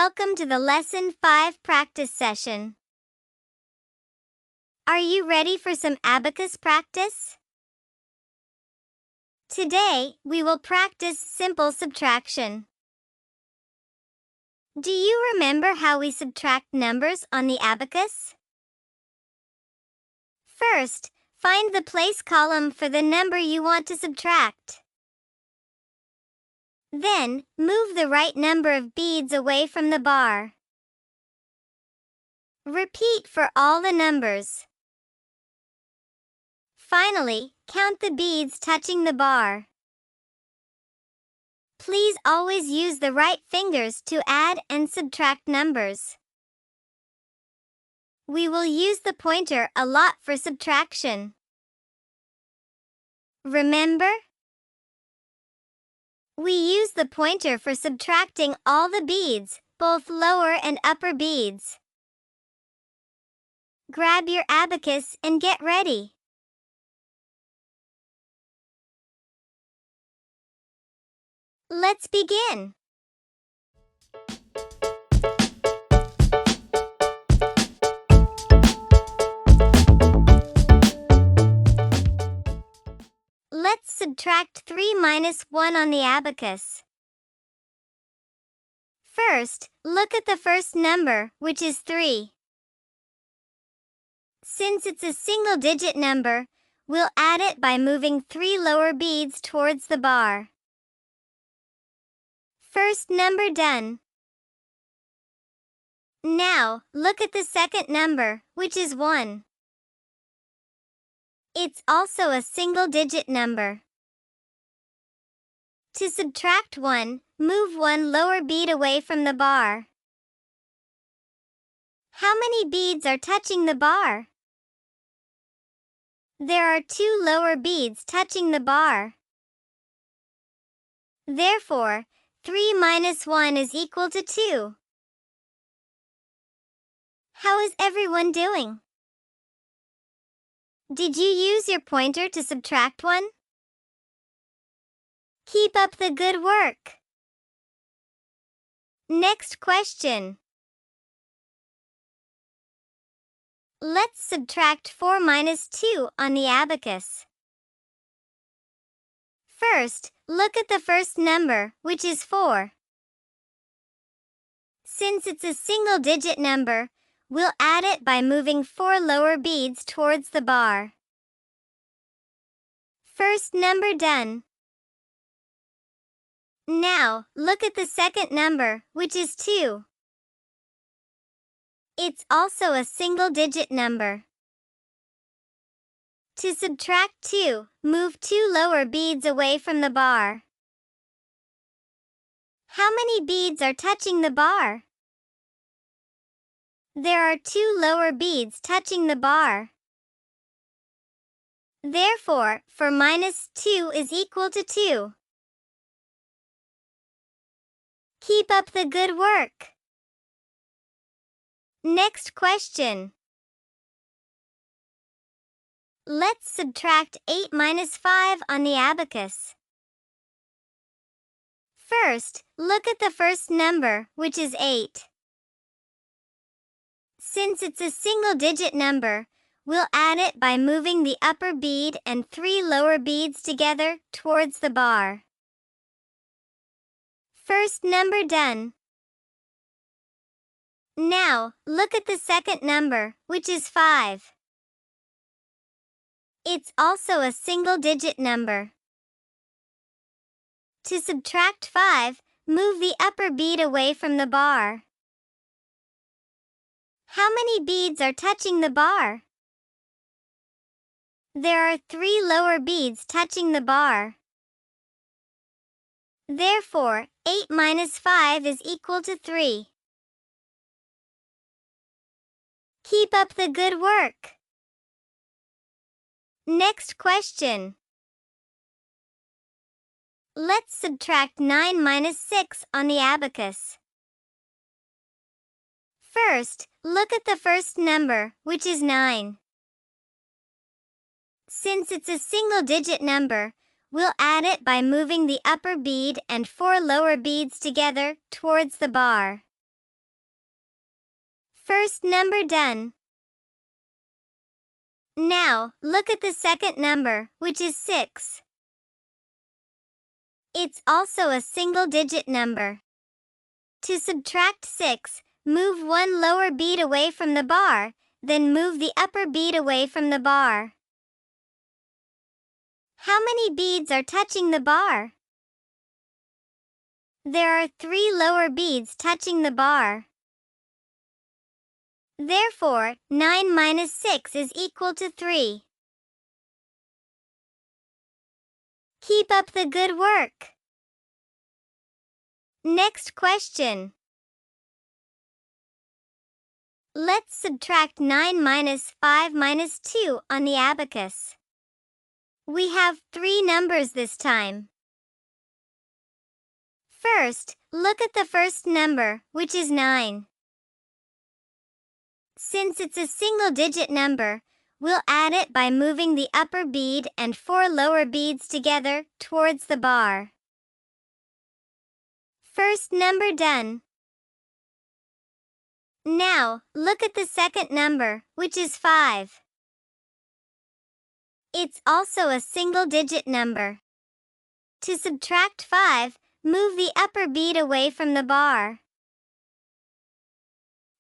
Welcome to the Lesson 5 practice session. Are you ready for some abacus practice? Today, we will practice simple subtraction. Do you remember how we subtract numbers on the abacus? First, find the place column for the number you want to subtract. Then, move the right number of beads away from the bar. Repeat for all the numbers. Finally, count the beads touching the bar. Please always use the right fingers to add and subtract numbers. We will use the pointer a lot for subtraction. Remember? We use the pointer for subtracting all the beads, both lower and upper beads. Grab your abacus and get ready. Let's begin. Let's subtract 3 minus 1 on the abacus. First, look at the first number, which is 3. Since it's a single-digit number, we'll add it by moving 3 lower beads towards the bar. First number done. Now, look at the second number, which is 1. It's also a single-digit number. To subtract 1, move 1 lower bead away from the bar. How many beads are touching the bar? There are 2 lower beads touching the bar. Therefore, 3 minus 1 is equal to 2. How is everyone doing? Did you use your pointer to subtract 1? Keep up the good work. Next question. Let's subtract 4 minus 2 on the abacus. First, look at the first number, which is 4. Since it's a single-digit number, we'll add it by moving 4 lower beads towards the bar. First number done. Now, look at the second number, which is 2. It's also a single-digit number. To subtract 2, move 2 lower beads away from the bar. How many beads are touching the bar? There are 2 lower beads touching the bar. Therefore, 4 minus 2 is equal to 2. Keep up the good work. Next question. Let's subtract 8 minus 5 on the abacus. First, look at the first number, which is 8. Since it's a single-digit number, we'll add it by moving the upper bead and 3 lower beads together towards the bar. First number done. Now, look at the second number, which is 5. It's also a single-digit number. To subtract 5, move the upper bead away from the bar. How many beads are touching the bar? There are 3 lower beads touching the bar. Therefore, 8 minus 5 is equal to 3. Keep up the good work. Next question. Let's subtract 9 minus 6 on the abacus. First, look at the first number, which is 9. Since it's a single-digit number, we'll add it by moving the upper bead and 4 lower beads together towards the bar. First number done. Now, look at the second number, which is 6. It's also a single-digit number. To subtract 6, move one lower bead away from the bar, then move the upper bead away from the bar. How many beads are touching the bar? There are 3 lower beads touching the bar. Therefore, 9 minus 6 is equal to 3. Keep up the good work. Next question. Let's subtract 9 minus 5 minus 2 on the abacus. We have 3 numbers this time. First, look at the first number, which is 9. Since it's a single-digit number, we'll add it by moving the upper bead and 4 lower beads together towards the bar. First number done. Now, look at the second number, which is 5. It's also a single-digit number. To subtract 5, move the upper bead away from the bar.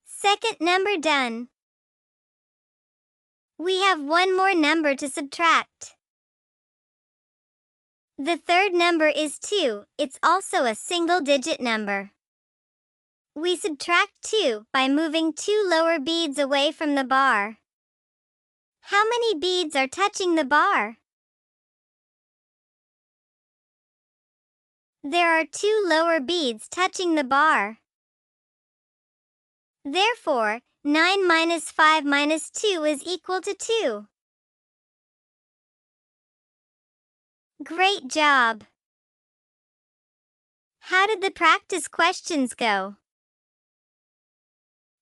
Second number done. We have one more number to subtract. The third number is 2. It's also a single-digit number. We subtract 2 by moving 2 lower beads away from the bar. How many beads are touching the bar? There are 2 lower beads touching the bar. Therefore, 9 minus 5 minus 2 is equal to 2. Great job! How did the practice questions go?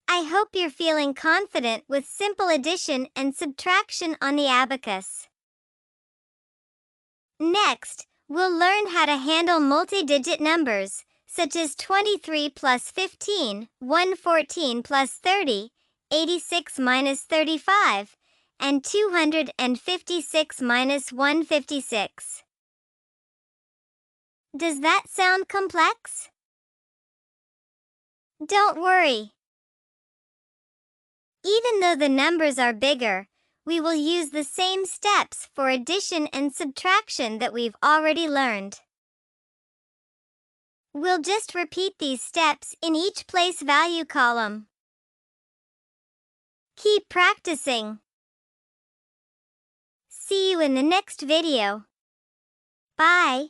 I hope you're feeling confident with simple addition and subtraction on the abacus. Next, we'll learn how to handle multi-digit numbers, such as 23 plus 15, 114 plus 30, 86 minus 35, and 256 minus 156. Does that sound complex? Don't worry. Even though the numbers are bigger, we will use the same steps for addition and subtraction that we've already learned. We'll just repeat these steps in each place value column. Keep practicing. See you in the next video. Bye.